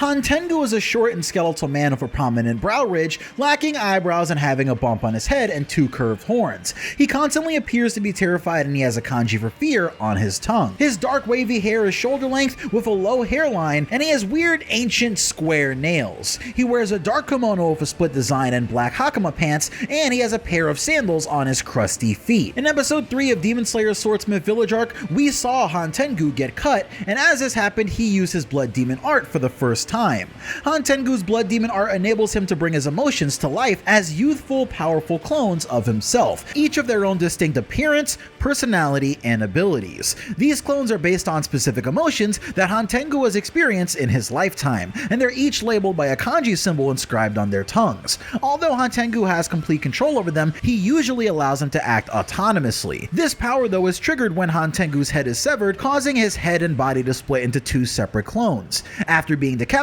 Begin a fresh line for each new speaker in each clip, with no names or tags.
Hantengu is a short and skeletal man with a prominent brow ridge, lacking eyebrows and having a bump on his head and 2 curved horns. He constantly appears to be terrified and he has a kanji for fear on his tongue. His dark wavy hair is shoulder length with a low hairline, and he has weird ancient square nails. He wears a dark kimono with a split design and black hakama pants, and he has a pair of sandals on his crusty feet. In episode 3 of Demon Slayer's Swordsmith Village arc, we saw Hantengu get cut, and as this happened, he used his blood demon art for the first time. Hantengu's blood demon art enables him to bring his emotions to life as youthful, powerful clones of himself, each of their own distinct appearance, personality, and abilities. These clones are based on specific emotions that Hantengu has experienced in his lifetime, and they're each labeled by a kanji symbol inscribed on their tongues. Although Hantengu has complete control over them, he usually allows them to act autonomously. This power, though, is triggered when Hantengu's head is severed, causing his head and body to split into 2 separate clones. After being decapitated,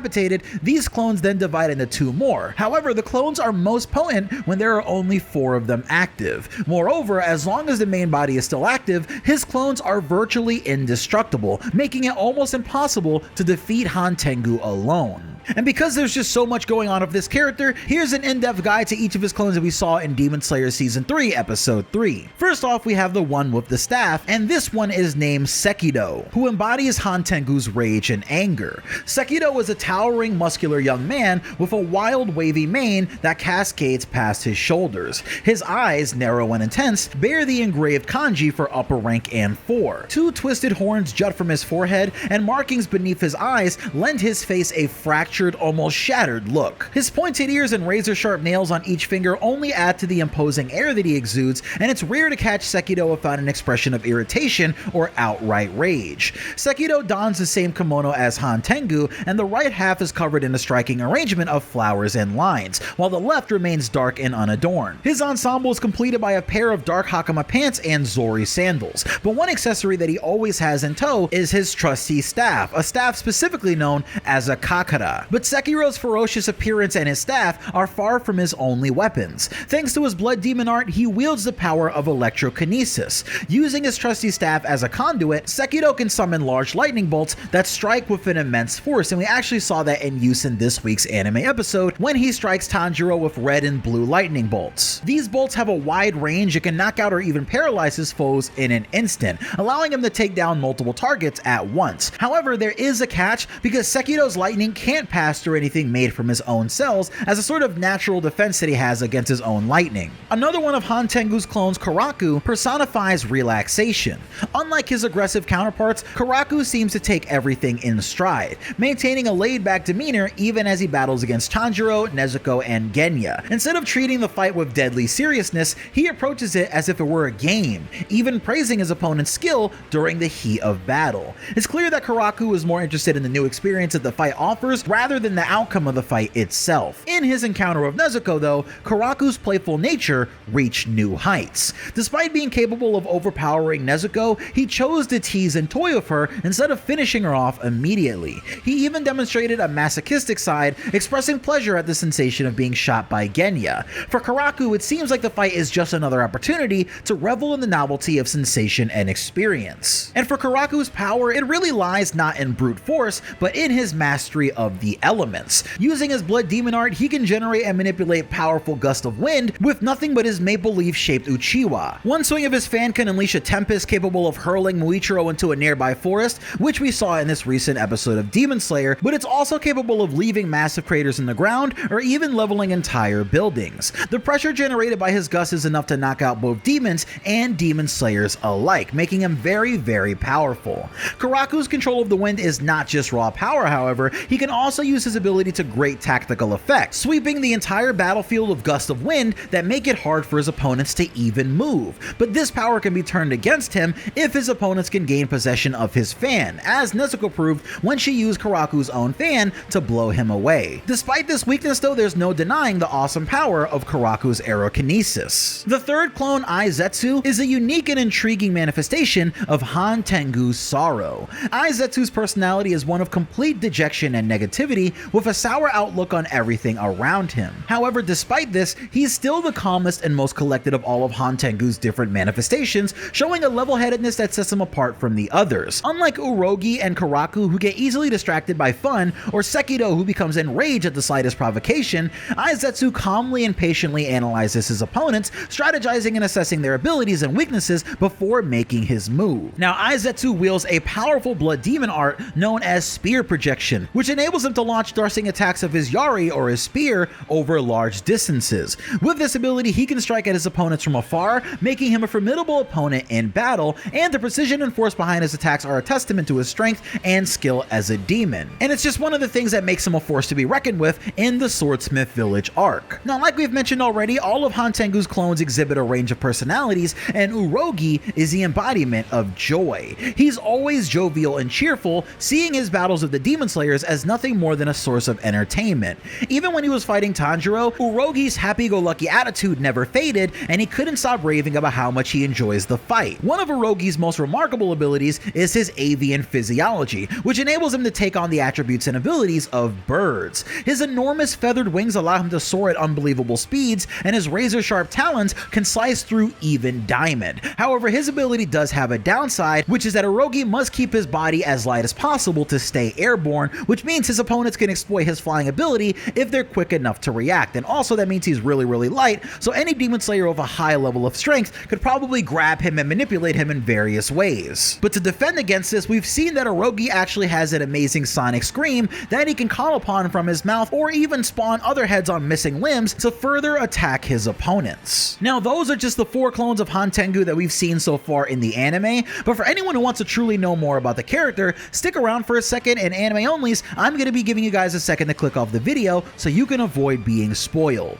these clones then divide into 2 more. However, the clones are most potent when there are only 4 of them active. Moreover, as long as the main body is still active, his clones are virtually indestructible, making it almost impossible to defeat Hantengu alone. And because there's just so much going on with this character, here's an in-depth guide to each of his clones that we saw in Demon Slayer Season 3, Episode 3. First off, we have the one with the staff, and this one is named Sekido, who embodies Hantengu's rage and anger. Sekido is a towering, muscular young man with a wild, wavy mane that cascades past his shoulders. His eyes, narrow and intense, bear the engraved kanji for upper rank and 4. 2 twisted horns jut from his forehead, and markings beneath his eyes lend his face a fractured, almost shattered look. His pointed ears and razor-sharp nails on each finger only add to the imposing air that he exudes, and it's rare to catch Sekido without an expression of irritation or outright rage. Sekido dons the same kimono as Hantengu, and the right half is covered in a striking arrangement of flowers and lines, while the left remains dark and unadorned. His ensemble is completed by a pair of dark hakama pants and Zori sandals, but one accessory that he always has in tow is his trusty staff, a staff specifically known as a kakara. But Sekiro's ferocious appearance and his staff are far from his only weapons. Thanks to his blood demon art, he wields the power of electrokinesis. Using his trusty staff as a conduit, Sekido can summon large lightning bolts that strike with an immense force, and we actually saw that in use in this week's anime episode when he strikes Tanjiro with red and blue lightning bolts. These bolts have a wide range and can knock out or even paralyze his foes in an instant, allowing him to take down multiple targets at once. However, there is a catch because Sekido's lightning can't pass through anything made from his own cells as a sort of natural defense that he has against his own lightning. Another one of Hantengu's clones, Karaku, personifies relaxation. Unlike his aggressive counterparts, Karaku seems to take everything in stride, maintaining a laid-back demeanor even as he battles against Tanjiro, Nezuko, and Genya. Instead of treating the fight with deadly seriousness, he approaches it as if it were a game, even praising his opponent's skill during the heat of battle. It's clear that Karaku is more interested in the new experience that the fight offers rather than the outcome of the fight itself. In his encounter with Nezuko, though, Karaku's playful nature reached new heights. Despite being capable of overpowering Nezuko, he chose to tease and toy with her instead of finishing her off immediately. He even demonstrated a masochistic side, expressing pleasure at the sensation of being shot by Genya. For Karaku, it seems like the fight is just another opportunity to revel in the novelty of sensation and experience. And for Karaku's power, it really lies not in brute force, but in his mastery of the elements. Using his blood demon art, he can generate and manipulate powerful gusts of wind with nothing but his maple leaf shaped Uchiwa. One swing of his fan can unleash a tempest capable of hurling Muichiro into a nearby forest, which we saw in this recent episode of Demon Slayer, but it's also capable of leaving massive craters in the ground or even leveling entire buildings. The pressure generated by his gusts is enough to knock out both demons and demon slayers alike, making him very, very powerful. Karaku's control of the wind is not just raw power, however, he can also use his ability to great tactical effect, sweeping the entire battlefield with gusts of wind that make it hard for his opponents to even move. But this power can be turned against him if his opponents can gain possession of his fan, as Nezuko proved when she used Karaku's own fan to blow him away. Despite this weakness though, there's no denying the awesome power of Karaku's aerokinesis. The third clone, Aizetsu, is a unique and intriguing manifestation of Hantengu's sorrow. Aizetsu's personality is one of complete dejection and negativity, negativity with a sour outlook on everything around him. However, despite this, he's still the calmest and most collected of all of Hantengu's different manifestations, showing a level-headedness that sets him apart from the others. Unlike Urogi and Karaku, who get easily distracted by fun, or Sekido, who becomes enraged at the slightest provocation, Aizetsu calmly and patiently analyzes his opponents, strategizing and assessing their abilities and weaknesses before making his move. Now, Aizetsu wields a powerful blood demon art known as spear projection, which enables him to launch thrusting attacks of his yari, or his spear, over large distances. With this ability, he can strike at his opponents from afar, making him a formidable opponent in battle, and the precision and force behind his attacks are a testament to his strength and skill as a demon. And it's just one of the things that makes him a force to be reckoned with in the Swordsmith Village arc. Now, like we've mentioned already, all of Hantengu's clones exhibit a range of personalities, and Urogi is the embodiment of joy. He's always jovial and cheerful, seeing his battles with the Demon Slayers as nothing more than a source of entertainment. Even when he was fighting Tanjiro, Urogi's happy-go-lucky attitude never faded, and he couldn't stop raving about how much he enjoys the fight. One of Urogi's most remarkable abilities is his avian physiology, which enables him to take on the attributes and abilities of birds. His enormous feathered wings allow him to soar at unbelievable speeds, and his razor-sharp talons can slice through even diamond. However, his ability does have a downside, which is that Urogi must keep his body as light as possible to stay airborne, which means his opponents can exploit his flying ability if they're quick enough to react. And also that means he's really light, so any Demon Slayer with a high level of strength could probably grab him and manipulate him in various ways. But to defend against this, we've seen that Urogi actually has an amazing sonic scream that he can call upon from his mouth, or even spawn other heads on missing limbs to further attack his opponents. Now, those are just the 4 clones of Hantengu that we've seen so far in the anime, but for anyone who wants to truly know more about the character, stick around for a second. In Anime Onlys, I'm going to be giving you guys a second to click off the video so you can avoid being spoiled.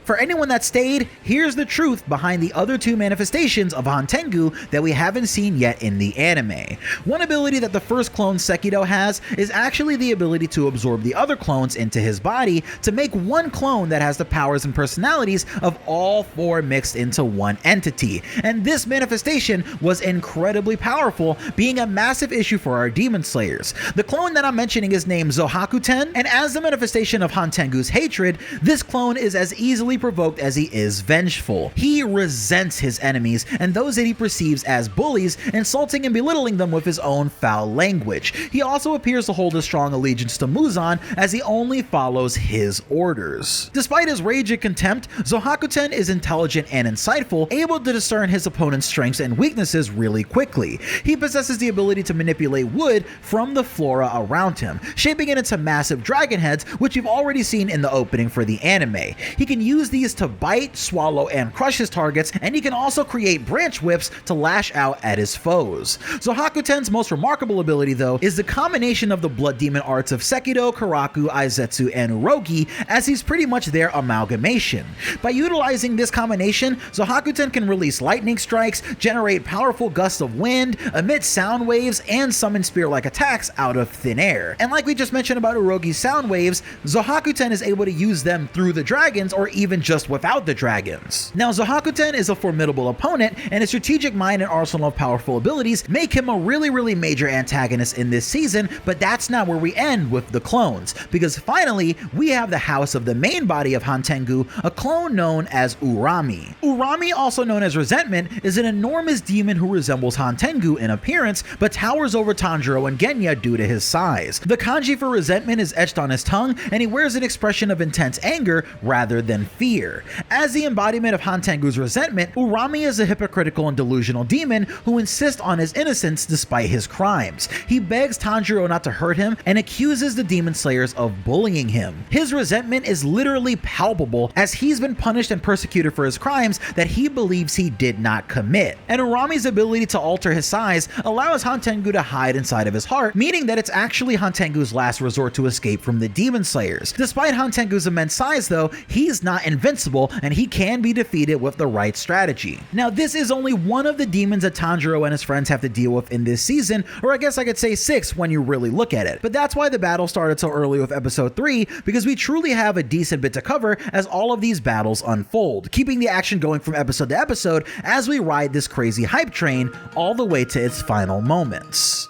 For anyone that stayed, here's the truth behind the other 2 manifestations of Hantengu that we haven't seen yet in the anime. One ability that the first clone Sekido has is actually the ability to absorb the other clones into his body to make one clone that has the powers and personalities of all 4 mixed into one entity. And this manifestation was incredibly powerful, being a massive issue for our Demon Slayers. The clone that I'm mentioning is named Zohakuten, and as the manifestation of Hantengu's hatred, this clone is as easily provoked as he is vengeful. He resents his enemies and those that he perceives as bullies, insulting and belittling them with his own foul language. He also appears to hold a strong allegiance to Muzan, as he only follows his orders. Despite his rage and contempt, Zohakuten is intelligent and insightful, able to discern his opponent's strengths and weaknesses really quickly. He possesses the ability to manipulate wood from the flora around him, shaping it into massive dragon heads, which you've already seen in the opening for the anime. He can use these to bite, swallow, and crush his targets, and he can also create branch whips to lash out at his foes. Zohakuten's most remarkable ability, though, is the combination of the blood demon arts of Sekido, Karaku, Aizetsu, and Urogi, as he's pretty much their amalgamation. By utilizing this combination, Zohakuten can release lightning strikes, generate powerful gusts of wind, emit sound waves, and summon spear-like attacks out of thin air. And like we just mentioned about Urogi's sound waves, Zohakuten is able to use them through the dragons, or even just without the dragons. Now, Zohakuten is a formidable opponent, and his strategic mind and arsenal of powerful abilities make him a really major antagonist in this season, but that's not where we end with the clones, because finally, we have the house of the main body of Hantengu, a clone known as Urami. Urami, also known as Resentment, is an enormous demon who resembles Hantengu in appearance, but towers over Tanjiro and Genya due to his size. The kanji for resentment is etched on his tongue, and he wears an expression of intense anger rather than fear. As the embodiment of Hantengu's resentment, Urami is a hypocritical and delusional demon who insists on his innocence despite his crimes. He begs Tanjiro not to hurt him and accuses the Demon Slayers of bullying him. His resentment is literally palpable, as he's been punished and persecuted for his crimes that he believes he did not commit. And Urami's ability to alter his size allows Hantengu to hide inside of his heart, meaning that it's actually Hantengu's last resort to escape from the Demon Slayers. Despite Hantengu's immense size, though, he's not invincible, and he can be defeated with the right strategy. Now, this is only one of the demons that Tanjiro and his friends have to deal with in this season, or I guess I could say 6 when you really look at it. But that's why the battle started so early with episode 3, because we truly have a decent bit to cover as all of these battles unfold, keeping the action going from episode to episode as we ride this crazy hype train all the way to its final moments.